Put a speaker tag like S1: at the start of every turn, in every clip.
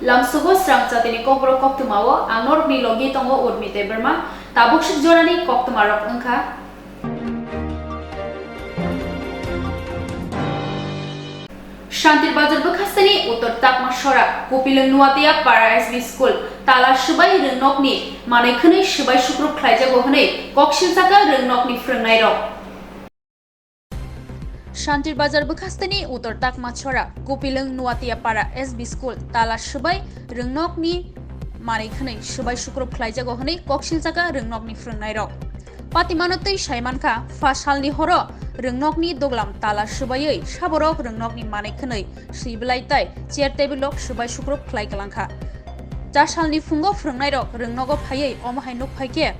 S1: Lamsugo Swrangchati ni Kokborok Koktuma o Anor ni logi tongo urmite berma tabuk sejora ni Koktuma rok engka. Shantir Bazar bekasani utor tak masyora Kupileng Nuatia para SB School tala sebai rengnok ni manai khonai sebai sukrup khlaijago honai koksilsaka rengnok ni frungnai rok. Shantir Bazar bekastani utor tak masyora Kupileng Nuatia para SB School tala sebai rengnok ni manai khonai sebai sukrup khlaijago honai koksilsaka rengnok ni frungnai rok. Patimanotei saimanka fasalni horo rengnokni doglam tala sebayei saborok rengnokni manai khonai siblaitai chair table lok sebai sukrup khlai kalangkha. Jasalni fungo frungnai rok rengnogo phaiei omahai nuk phaike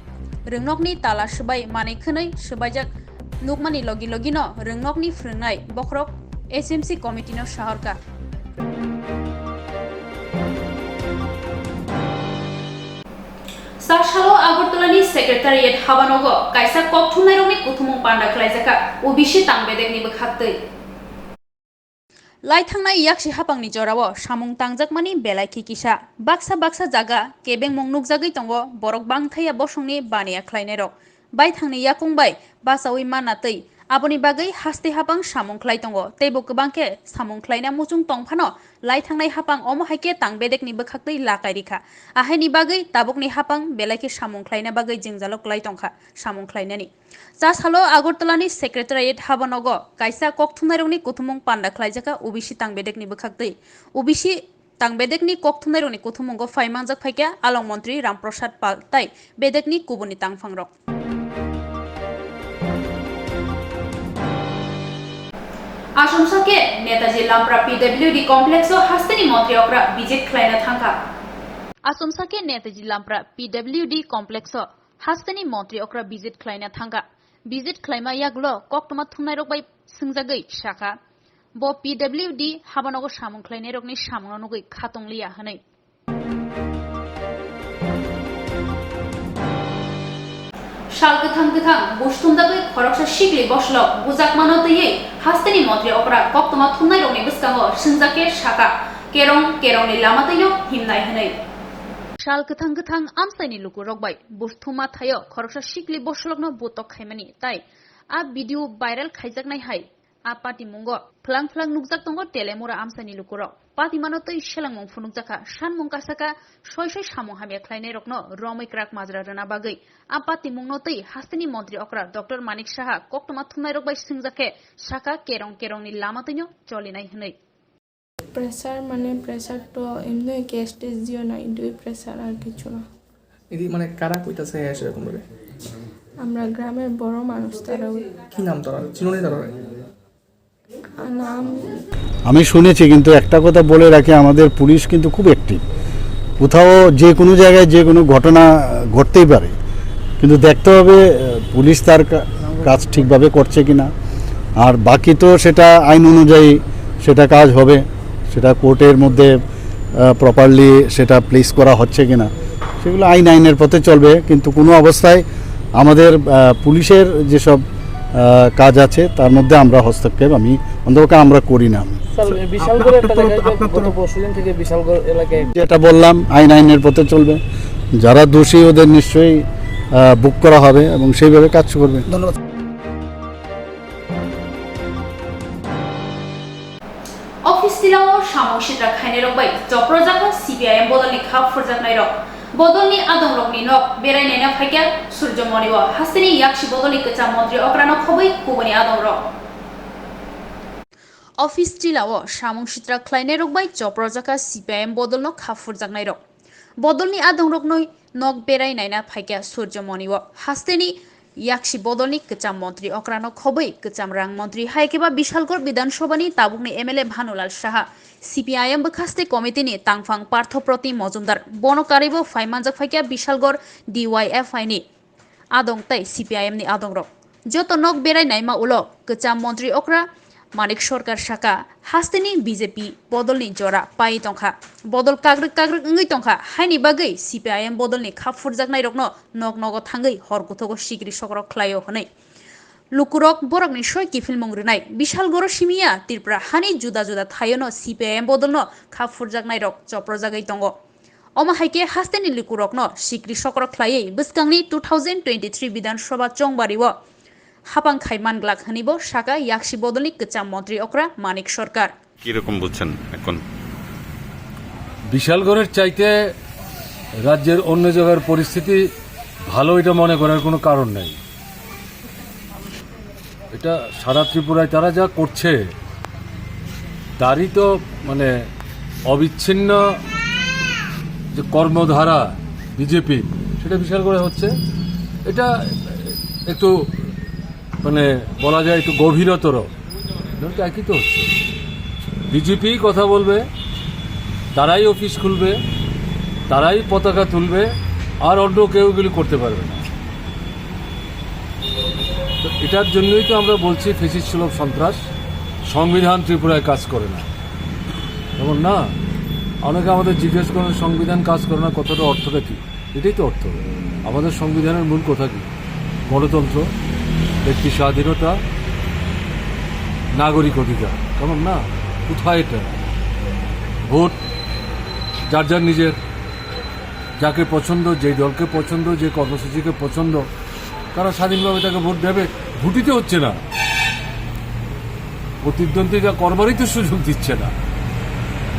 S1: rengnokni tala sebai manai khonai sebaijak nukmani logi logino rengnokni frungnai bokrok SMC committee no saharka. Sashalo Agartalani Secretariat Habanogo, Kaisa Koktumai Kutumung Panda Klaisaka, Ubishi Tangbedek ni Bakhatei. Laithangna yakshi hapang ni jorawo, Samung Tangjakmani Belai Kikisha, Baksa Jaga, Kebeng Mongnuk Jagai Tongo, Borok Bangthaya Bosungni Bania Kleinero. Baithangni Yakungbai, Basawi Manatei, Aboni Bagai, Hasti Hapang Samung Klaitongo, Tebo Kebanke, Samung Klaina Mutung Tongpano, Laithangnai Hapang Omohaike Tangbedek ni Bakhatei Lakairika. Aheni Bagai, Tabukni Hapang, Belaki Samung Klaina Bagai Jingzalok Laitongka, Samung Klainani. Sashalo Agartalani Secretariat Habanogo, Kaisa Koktumai Kutumung Panda Klaijaka, Ubishi Tangbedek ni Bakhatei. Ubishi Tangbedek ni Koktumai Kutumungo Faimanjak Faika, Along Montri Ramprasad Pal Tai, Bedek ni Kubuni Tangfangrok. Asumsake Netaji Lampra PWD Complexo Hastani Montreokra Visit Kleina Thanka. Asumsake Netaji Lampra PWD Complexo Hastani Montreokra Visit Kleina Thanka. Visit Kleima Yaglo Koktuma Thunairok by Singzagai Shaka. Bo PWD Habanogo Samung Kleinerokni Samunogui Katonglia Hanei. Shalkatang Bustumdagai Koroksa Shikli Boshlo, Buzakmanotei, Hastani Montreokra, Koktuma Thunairokni Buskango, Sinzake Shaka, Kerong Lamatayo, Himnai Hanei. Shalkatang Amsani Lukurok by Bustuma Tayo, Koroksa Shikli Boslogno Butok Hemani, Tai, A video viral Kaijaknai Hai, A Pati Mungo, Plang Nukzak Tongo Telemura Amsani Lukurok, Pati Manotei Shelamong Funukzaka, Shan Munkasaka, Shoisha Shamohamia Kleinerokno, Romikrak Mazra Ranabagai, A Pati Mungnotei, Hastani Montreokra, Dr. Manik Shaha, Koktuma Thunairok by Singzake, Shaka Kerong ni Lamatanyo, Jolinai Hanei.
S2: Pressure মানে pressure তো এমনি gastric দিও না দুই pressure আর কিছু না
S3: এদি মানে কারা কইতাছে এরকম ভাবে
S2: আমরা গ্রামের বড় মানুষ তারা
S3: কি নাম তোরা চিনোনি তোরা
S2: নাম
S4: আমি শুনেছি কিন্তু একটা কথা বলে রাখি আমাদের পুলিশ কিন্তু খুব অ্যাক্টিভ কোথাও যে কোনো জায়গায় যে কোনো ঘটনা ঘটতেই পারে কিন্তু দেখতে হবে পুলিশ তার কাজ ঠিকভাবে করছে কিনা আর বাকি তো সেটা আইন অনুযায়ী সেটা কাজ হবে সেটা কোর্টের মধ্যে প্রপারলি সেটা প্লেস করা হচ্ছে কিনা সেগুলো আইনের পথে চলবে কিন্তু কোনো অবস্থায় আমাদের পুলিশের যেসব কাজ আছে তার মধ্যে আমরা হস্তক্ষেপ আমি অন্তত আমরা করি না
S5: স্যার বিশালগড় একটা জায়গায় গত পরশুদিন থেকে বিশালগড় এলাকায়
S4: যেটা বললাম আইনের পথে চলবে যারা দোষী ওদের নিশ্চয়ই বুক করা হবে এবং সেইভাবে কাজ করবে
S3: ধন্যবাদ
S1: Office Tilao Samung Shitra Kainerok by Joprojaka CPIM Bodolni Khap Forjaknairok. Bodolni Adongrokni Nok, Berainena Fakel, Surjomoniwa, Hastini Yakshi Bodoli Kacha Montri Okrano Kobai, Kubani Adongrok. Office Tilao Samung Shitra Kainerok by Joprojaka CPIM Bodolno Khap Forjaknairok. Bodolni Adongroknoi Nok Berainena Fakel, Surjomoniwa, Hastini Yakshi Bodolni Kacham Montri Okrano Kobai, Kacham Rang Montri Haikeba Bishalgor Bidan Shobani Tabukni MLA Bhanulal Shaha CPIM Bakaste Committee ni Tangfang Partho Proti Mozumdar Bono Karibo Faimanjak Faika Bishalgor DYFI ni Adong Tai CPIM ni Adongrok Joto Nok Berai Naima Ulo Kacham Montri Okra Manik Sorkar Shaka Hastini BJP Bodolni Jora Pai Tongkha Bodol Kagrek Ngai Tongkha Haini Bagai CPIM Bodolni Khap Furjaknai Rokno Nok Nogo Thangai Horkuthogo Shigri Sokrok Khlaio Honai লুকুরক বরকনি সই কিফিল মংরুনাই বিশাল গড় সিমিয়া ত্রিপুরা হানি জুদা জুদা থাইনো CPIM বদলনো খাফুরজাকনাই rock চপ্রজাগাই দङ অমাহাইকে হাস্তেনি লুকুরকনো Sikri সকরক খ্লাयै বসকাংনি 2023 বিধানসভা চংবারিও হাপাং খাইমান Glück হানিব Shaka ইয়াকসি বদলনি কচ্চা মন্ত্রী অকরা মানিক সরকার
S6: কিরকম বুঝছেন এখন?
S7: বিশালগড়ের চাইতে রাজ্যের অন্য জায়গার পরিস্থিতি ভালো এটা মনে করার কোনো কারণ নেই। এটা সারা ত্রিপুরায় তারা যা করছে তারই তো মানে অবিচ্ছিন্ন যে কর্মধারা বিজেপি সেটা বিশালগড়ে হচ্ছে। এটা একটু মানে বলা যায় একটু গভীরতর, একই তো হচ্ছে। বিজেপি কথা বলবে, তারাই অফিস খুলবে, তারাই পতাকা তুলবে, আর অন্য কেউ এগুলি করতে পারবে না। তো এটার জন্যই তো আমরা বলছি ফ্যাসিস্ট সুলভ সন্ত্রাস, সংবিধান ত্রিপুরায় কাজ করে না। এমন না, অনেকে আমাদের জিজ্ঞেস করেন সংবিধান কাজ করে না, কতটা অর্থটা কী? এটাই তো অর্থ। আমাদের সংবিধানের মূল কথা কী? গণতন্ত্র, ব্যক্তি স্বাধীনতা, নাগরিক অধিকার। কেমন না, কোথায় এটা? ভোট যার যার নিজের, যাকে পছন্দ, যে দলকে পছন্দ, যে কর্মসূচিকে পছন্দ, তারা স্বাধীনভাবে তাকে ভোট দেবে। ভোটিতে হচ্ছে না, প্রতিদ্বন্দ্বিতা করবারই তো সুযোগ দিচ্ছে না।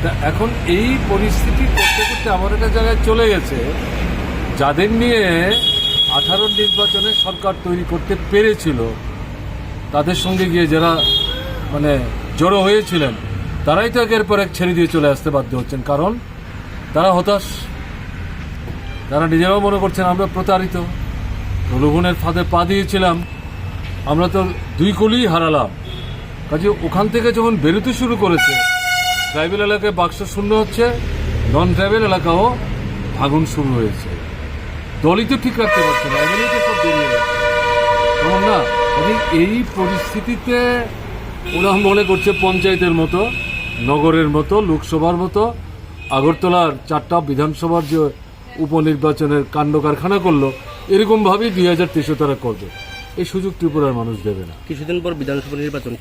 S7: তা এখন এই পরিস্থিতি করতে করতে আমার একটা জায়গায় চলে গেছে, যাদের নিয়ে 18 নির্বাচনে সরকার তৈরি করতে পেরেছিল, তাদের সঙ্গে গিয়ে যারা মানে জড়ো হয়েছিলেন, তারাই তো একের পর এক ছেড়ে দিয়ে চলে আসতে বাধ্য হচ্ছেন। কারণ তারা হতাশ, তারা নিজেরাও মনে করছেন আমরা প্রতারিত, প্রলোভনের ফাঁদে পা দিয়েছিলাম, আমরা তো 2 কোটি হারালাম। কাজে ওখান থেকে যখন বেরোতে শুরু করেছে, ট্রাইবেল এলাকায় বাক্স শূন্য হচ্ছে, নন ট্রাইবেল এলাকাও ভাঙন শুরু হয়েছে। দলই তো ঠিক রাখতে পারছে না, এমনিই তো সব বেরিয়ে যাচ্ছে। কেমন না, এই পরিস্থিতিতে ওরা মনে করছে পঞ্চায়েতের মতো, নগরের মতো, লোকসভার মতো, আগরতলার 4টা বিধানসভার যে উপনির্বাচনের কাণ্ড কারখানা করলো, এরকমভাবেই 2023 তারা করবে। এই সুযোগ ত্রিপুরার মানুষ দেবে না।
S5: কিছুদিন পর বিধানসভা নির্বাচন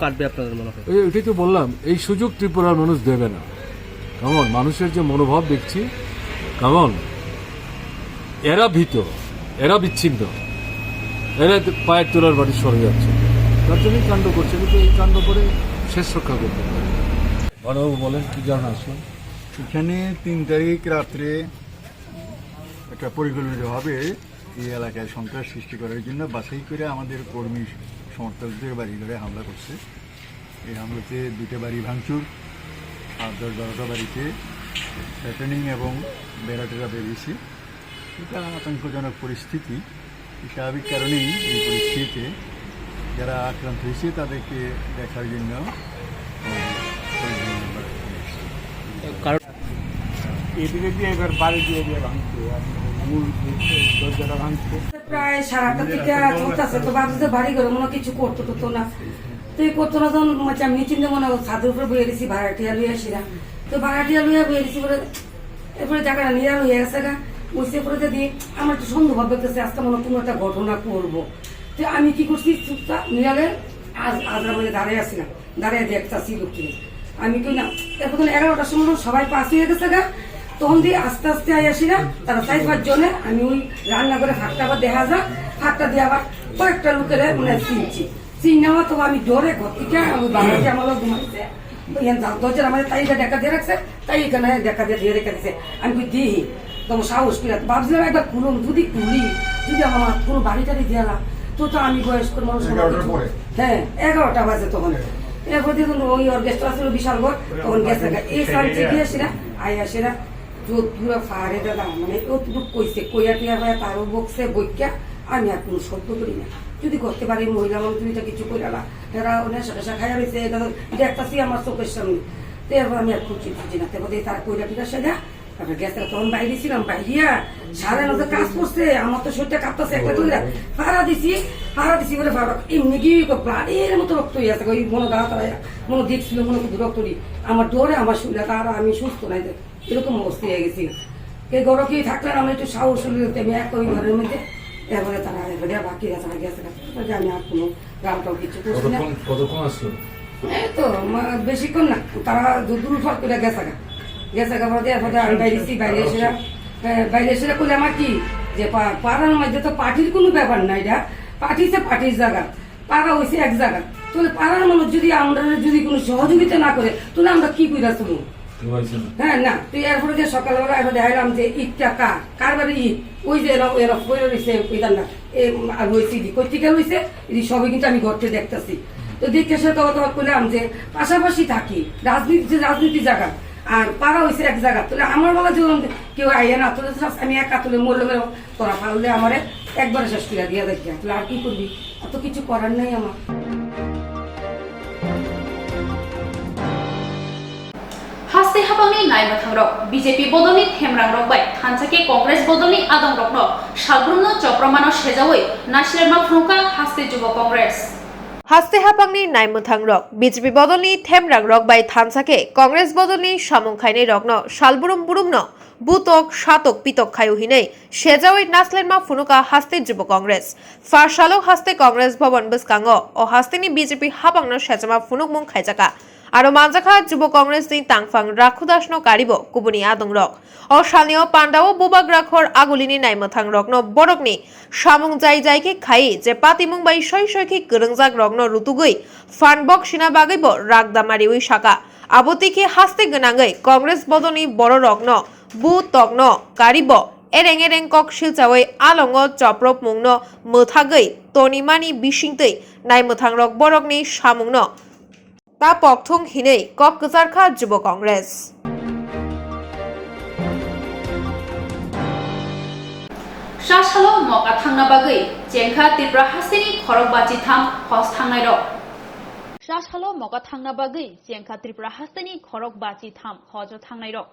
S5: কাটবে আপনাদের মনে হয়?
S7: এটাই তো বললাম, এই সুযোগ ত্রিপুরার মানুষ দেবে না। কেমন মানুষের যে মনোভাব দেখছি, কেমন এরা ভীত, এরা বিচ্ছিন্ন, এরা পায়ের তোলার বাড়ি সরে যাচ্ছে, তার জন্যই কাণ্ড করছে। কিন্তু এই কাণ্ড করে শেষ রক্ষা করতে পারে। বড়বাবু বলেন কি কারণ আসলেন?
S4: এখানে 3 তারিখ রাত্রে একটা পরিকল্পিতভাবে এই এলাকায় সন্ত্রাস সৃষ্টি করার জন্য বাছাই করে আমাদের কর্মী সমর্থকদের বাড়ি ঘরে হামলা করছে। এই হামলাতে 2টা বাড়ি ভাঙচুর, আর 10-12টা বাড়িতে প্যাটার্নিং এবং বেড়াটেরা বেরিয়েছে। এটা আতঙ্কজনক পরিস্থিতি। স্বাভাবিক কারণেই এই পরিস্থিতিতে যারা আক্রান্ত হয়েছে তাদেরকে দেখার জন্য এদিকে দিয়ে এবার বাড়ি দিয়ে ভাঙছে, মূল দরজাটা ভাঙছে।
S8: প্রায় 8:30 থেকে চলতেছে, তো ভাবছি যে বাড়ি ঘরে মনে কিছু করতো তো না, তো এই করতো না। যখন আমি নিচিন্তে মনে ছাদের উপরে বয়ে দিছি, ভাড়াটিয়া লুয়ে আসিরা, তো ভাড়াটিয়া লুয়ে বয়ে দিছি বলে এরপরে জায়গাটা নিরাল হয়ে গেছে গা। বসে পরে দিয়ে আমার একটু সন্দেহ ভাব দেখতেছে আজকে মনে কোনো একটা ঘটনা করবো। তো আমি কি করছি, চুপচাপ নিরালে আজরা বলে দাঁড়িয়ে আসছিলাম, দাঁড়িয়ে দেখতেছি লোকটি। আমি কি না এরপর 11টার সময় সবাই পাস হয়ে গেছে গা। তখন দিয়ে আস্তে আস্তে আসি না, তারা 4-5 জনের। আমি ওই রান্না করে ফাঁকটা আবার দেখা যা, ফাঁকটা দিয়ে আবার কয়েকটা লোকের মানে চিন নেওয়া। তো আমি ডরে ঘর থেকে ওই বাড়িতে আমার ঘুমাইছে, দরজার আমাদের তাইটা দেখা দিয়ে রাখছে, তাই এখানে দেখা দিয়ে রেখে দিচ্ছে। আমি দিই তোমার সাহস কিনা ভাবছিলাম একবার খুলুন, যদি খুলি, যদি আমার কোনো বাড়ি টাড়ি দিয়ালাম তো আমি বয়স্ক মানুষ। হ্যাঁ 11টা বাজে তখন। এরপর দেখুন ওই অর্কেস্ট্রা আসছিল বিশালগড়, তখন গেছে এই সাইডে গিয়ে আসিরা আসিরা পুরো ফাড়ে দাদা মানে ওটুকু কইছে, কইয়া টিয়া ভাইয়া তারও বকছে বইকা। আমি আর কোনো সভ্য করি না, যদি করতে পারি মহিলা মানুষ দুইটা কিছু কইরা এরা নেশা টেশা খাইয়া রয়েছে, দেখতেছি আমার চোখের সামনে। তো এরপর আমি আর খুঁজি না, তারপর তার কইরা টিকা সেটা তারপরে গেছে। তখন বাইরে ছিলাম, বাইরিয়া 9:30 কাজ করছে, আমার তো শরীরটা কাঁপতেছে। একটা কইরা ফাড়া দিছি বলে ফাড়া এমনি কি প্লাডের মতো রক্ত হয়ে আছে। ওই মনে দাঁড়া তারা মনে দেখছিল, মনে কিন্তু রক্ত দিই আমার ডোরে আমার শরীরে, তার আমি সুস্থ নাই, এরকম অবস্থা হয়ে গেছি। এই গরম কি থাকলে আমার একটু সাহস হলে আমি এক ওই ঘরের মধ্যে এরপরে তারা এবারে বাকি গেছে আমি আর কোনো গালটাও কিছু করছি না।
S7: কতক্ষণ আসলো?
S8: এই তো বেশিক্ষণ না, তারা দূর ফল করে গেছে এরপরে আমি বাইরে এসে করলে আমার কি যে পাড়ার মধ্যে তো পার্টির কোনো ব্যাপার না, এটা পার্টিছে পার্টির জায়গা, পাড়া হয়েছে এক জায়গা। তাহলে পাড়ার মানুষ যদি আমরা যদি কোনো সহযোগিতা না করে তাহলে আমরা কি করে চলবো? হ্যাঁ না, তুই এরপরে যে সকালবেলা এবার দেখাইলাম যে ঈদটা কার বাড়ি ঈদ, ওই যে রয়েছে ওইদানটা রয়েছে কৈতিকা রয়েছে, এটি সবই কিন্তু আমি ঘরতে দেখতেছি। তো দেখতে সে কথা করলাম যে পাশাপাশি থাকি, রাজনীতি জায়গা আর পাড়া হয়েছে এক জায়গা। তাহলে আমার বেলা যখন কেউ আইয়া না তোলে আমি একা তুলে মরলে তোরা পারলে আমার একবারে শেষ করে দিয়ে দেখি, তাহলে আর কি করবি? এত কিছু করার নাই আমার।
S1: हास्ते हाबांनि नायनो थांरक बीजेपी बदलनि थेमरां रकबाय थानसाके कांग्रेस बदलनि आदं रकनो सालब्रुमनो चप्रमानो सेजावै नासिलेमा फुंका हास्ते जुब कांग्रेस
S6: हास्ते हाबांनि नायनो थांरक बीजेपी बदलनि थेमरां रकबाय थानसाके कांग्रेस बदलनि सामुंखायनै रकनो सालब्रुम बुरुमनो बुतक सातक पितक खायुहिनै सेजावै नासलेमा फुनुका हास्ते जुब कांग्रेस फारसालक हास्ते कांग्रेस भवन बसकांगो ओ हास्तेनि बीजेपी हाबांनो सेजामा फुनुक मुं खायजाका आरो मानजाखा जुब कांग्रेसनि तांफां राखुदासनो कारिबो कुबुनि आदं रक ओ सालनियो पान्डाओ बुबाग राखर आगुलिनि नायमोथां रकनो बरकनि सामुं जाय जायके खायि जे पातिमुं बाय सय सयखि गोरोंजाक रकनो रुतुगै फानबक सिना बागैबो रागदामारि उइ साका आबतिखि हास्ते गोनाङै कांग्रेस बदलनि बर रकनो बु तकनो कारिबो एरें एरें कक सिलचावै आलंगो चप्रप मुंनो मोथागै तनिमानि बिसिंतै नायमोथां रक बरकनि सामुंनो ता पक्थुं हिनै कक गजारखा जुब कांग्रेस
S1: सासालो मका थांना बागै जेंखा त्रिपुरा हास्तेनि खरक बाजि थाम हस थांनाय रक सासालो मका थांना बागै जेंखा त्रिपुरा हास्तेनि खरक बाजि थाम हज थांनाय रक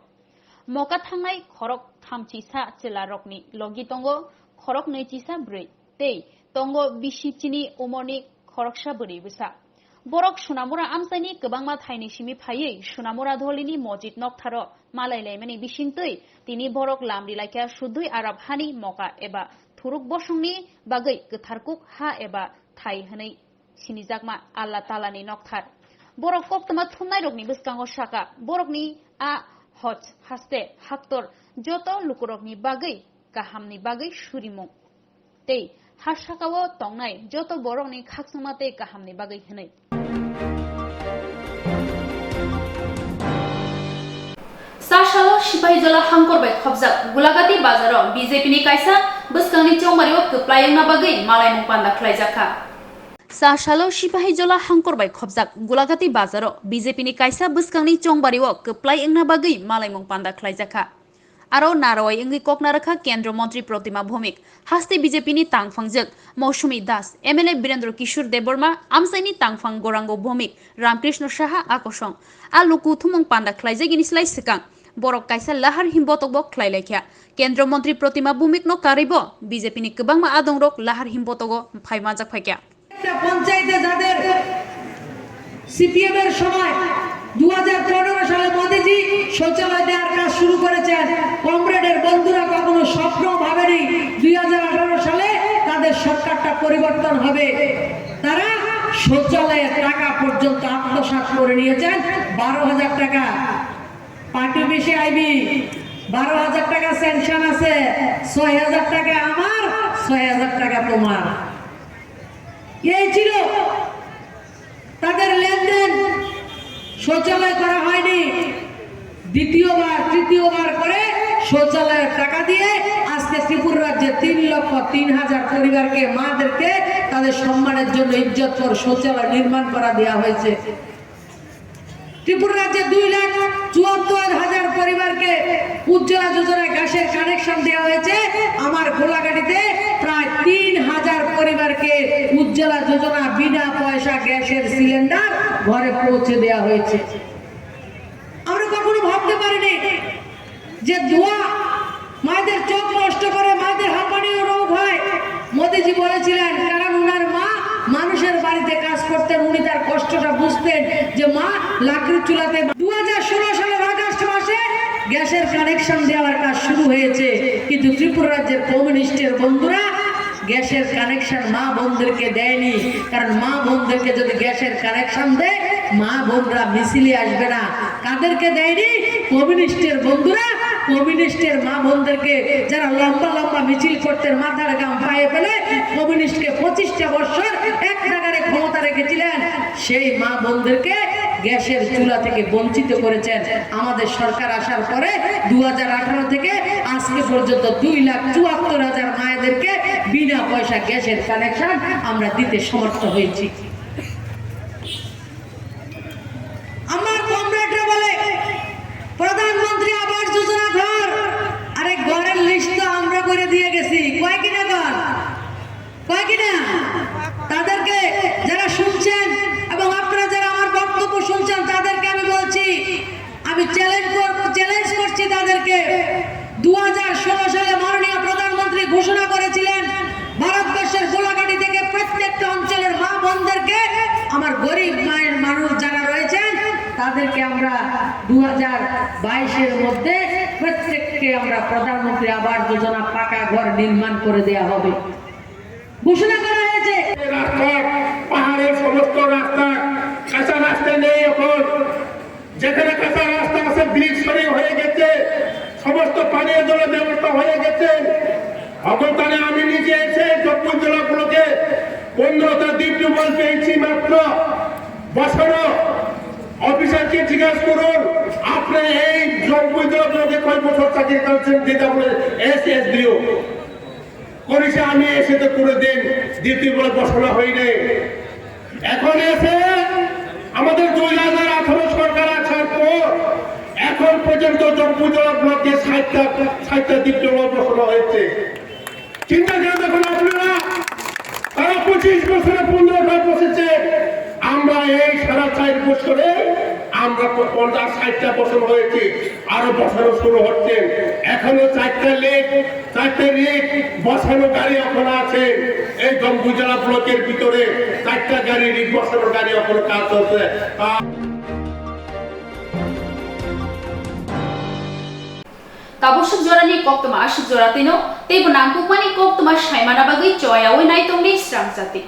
S1: मका थांनाय खरक थामचिसा चेला रकनि लगी तंगो खरक नैचिसा ब्रै तै तंगो बिसिचिनि उमरनि खरकसा बोरै बिसा बरक सुनामुरा आमसाइनि गोबांमा थाइनि सिमि फायै सुनामुरा धलिनि मजिद नकथारो मालायलायमानि बिसिंतै तिनि बरक लामरिलायखा सुद्धै आराब हानि मका एबा थुरुक बसंनि बागै गोथारकुक हा एबा थाइ हनै सिनिजाकमा आल्ला तालानि नकथार बरक कोक्तमा थुमनाय रकनि बिस्कांगो साका बरकनि आ हज हास्ते हाक्तर जत लुकुरकनि बागै गाहामनि बागै सुरिमुं तै हासाकावो तंनाय जत बरकनि खाकसमाते गाहामनि बागै हनै सासालो सिपाहीजला हांकरबाय खबजाक गुलागाती बाजाराव बीजेपीनि कायसा बसकांनि चौमारियाव गोप्लायना बागै मालायमुं पान्दा खलायजाखा सासालो सिपाहीजला हांकरबाय खबजाक गुलागाती बाजाराव बीजेपीनि कायसा बसकांनि चौमारियाव गोप्लायना बागै मालायमुं पान्दा खलायजाखा आरो नारवाय इंगि ककनारखा केंद्र मंत्री प्रतिमा भौमिक हास्ते बीजेपीनि तांफांजों मौसुमी दास एमएलए वीरेंद्र किशोर देबबर्मा आमसाइनि तांफां गौरांग भौमिक रामकृष्ण साहा आकसं आलु कुथुमं पान्दा खलायजागिनि स्लाय सिकां बरक कायसा लाहार हिमबतकबो खलायलायखा केंद्र मंत्री प्रतिमा भौमिक न कारिबो बीजेपीनि गोबांमा आदंरक लाहार हिमबतको फाइमाजाक फायका
S9: पंचायते যাদের সিপিএম এর সময় 2015 সালে মোদিজি শৌচালয় দেওয়ার কাজ শুরু করেছেন কমরেডের বন্ধুরা কখনো স্বপ্ন ভাবেনি 2018 সালে তাদের সরকারটা পরিবর্তন হবে তারা শৌচালয়ের টাকা পর্যন্ত আত্মসাৎ করে নিয়েছেন 12,000 টাকা পার্টি বেশি আইবি 12,000 টাকা সেনশন আছে 6,000 টাকা আমার 6,000 টাকা তোমার এই ছিল তাদের লেনদেন শৌচালয় করা হয়নি দ্বিতীয়বার তৃতীয়বার করে শৌচালয়ের টাকা দিয়ে আজকে ত্রিপুরা রাজ্যে 3,03,000 পরিবারকে মাদেরকে তাদের সম্মানের জন্য ইজ্জতকর শৌচালয় নির্মাণ করা দেওয়া হয়েছে ত্রিপুরা রাজ্যে 2,74,000 পরিবারকে উজ্জ্বলা যোজনায় গ্যাসের কানেকশন দেওয়া হয়েছে আমার গোলাঘাটিতে প্রায় 3,000 পরিবারকে উজ্জ্বলা যোজনা বিনা পয়সা গ্যাসের সিলিন্ডার ঘরে পৌঁছে দেওয়া হয়েছে আমরা কখনো ভাবতে পারিনি যে দোয়া মায়েদের চোখ নষ্ট করে মায়েদের হাঁপানিও রোগ হয় মোদিজি বলেছিলেন কারণ ওনার মা মানুষের বাড়িতে কাজ করতেন উনি তার কষ্টটা বুঝতেন যে মা লাকড়ির চুলাতে 2016 সালের আগস্ট মাসে গ্যাসের কানেকশন দেওয়ার কাজ শুরু হয়েছে কিন্তু ত্রিপুরা রাজ্যের কমিউনিস্টের বন্ধুরা গ্যাসের কানেকশন মা বোনদেরকে দেয়নি, কারণ মা বোনদেরকে যদি গ্যাসের কানেকশন দেয় মা বোনরা মিছিলে আসবে না। কাদেরকে দেয়নি? কমিউনিস্টের বন্ধুরা, কমিউনিস্টের মা বোনদেরকে যারা লম্বা লম্বা মিছিল করতে মাথার গাম পায়ে ফেলে কমিউনিস্টকে 25টা বছর এক নাগারে ক্ষমতা রেখেছিলেন, সেই মা বোনদেরকে গ্যাসের চুলা থেকে বঞ্চিত করেছেন। আমাদের সরকার আসার পরে 2018 থেকে আজকে পর্যন্ত 2,74,000 মায়েদেরকে বিনা পয়সা গ্যাসের কানেকশন আমরা দিতে সমর্থ হয়েছি। আমার কমরেডরা বলে প্রধানমন্ত্রী আবাস যোজনা ঘর, আরে ঘরের লিস্ট তো আমরা করে দিয়ে গেছি, কয় কিনা ঘর, কয় কিনা? তাদেরকে যারা শুনছেন এবং আপনারা যারা আমার বক্তব্য শুনছেন তাদেরকে আমি বলছি, আমি চ্যালেঞ্জ করছি তাদেরকে। 2016 সালে মাননীয় প্রধানমন্ত্রী ঘোষণা করেছিলেন ভারতবর্ষের গোলাঘাটি থেকে প্রত্যেকটা অঞ্চলের মা বোনদেরকে, আমার গরিব মায়ের মানুষ যারা রয়েছেন তাদেরকে আমরা 2022-এর মধ্যে প্রত্যেককে আমরা প্রধানমন্ত্রী আবাস যোজনা পাকা ঘর নির্মাণ করে দেয়া হবে, ঘোষণা করা হয়েছে।
S10: রাস্তা, পাহাড়ের সমস্ত রাস্তা, কাঁচা রাস্তা নেই এখন, যেখানে কাঁচা রাস্তা আছে ব্রিজ সরিয়ে হয়ে গেছে, সমস্ত পানীয় জলের ব্যবস্থা হয়ে গেছে। অবস্থানে আমি নিজে এসে জয়পুর জেলাগুলোকে 15টা দ্বীপ টিউবওয়েল পেয়েছি মাত্র বছর। অফিসারকে জিজ্ঞাসা করুন আপনি এই জয়পুর জেলাগুলোকে কয় বছর চাকরি করছেন, যেটা বলে এসডিও করেছে। আমি এসে তো পুরো দিন দ্বীপ টিউবওয়েল বসানো হয়নি। এখন এসে আমাদের 2018 সরকার আসার পর এখন পর্যন্ত জয়পুর জেলা ব্লকে 60টা দ্বীপ টিউবওয়েল বসানো হয়েছে। চিন্তা করে দেখুন আপনারা, তারা 25 বছরে 15টা বসেছে, আমরা এই সারা 4 বছরে আমরা 50-60টা বছর হয়েছে, আরো বসানো শুরু হচ্ছে। এখনো 4টা লেক বসানো গাড়ি এখন আছে। এই জম্মু জেলা ব্লকের ভিতরে 4টা গাড়ি রিক বসানোর গাড়ি এখন কাজ চলছে।
S1: Kabusuk jorani Koktuma asuk joratino, tebo nangkuk mani Koktuma shaimana bagai coya oi nai tongni Swrangchati.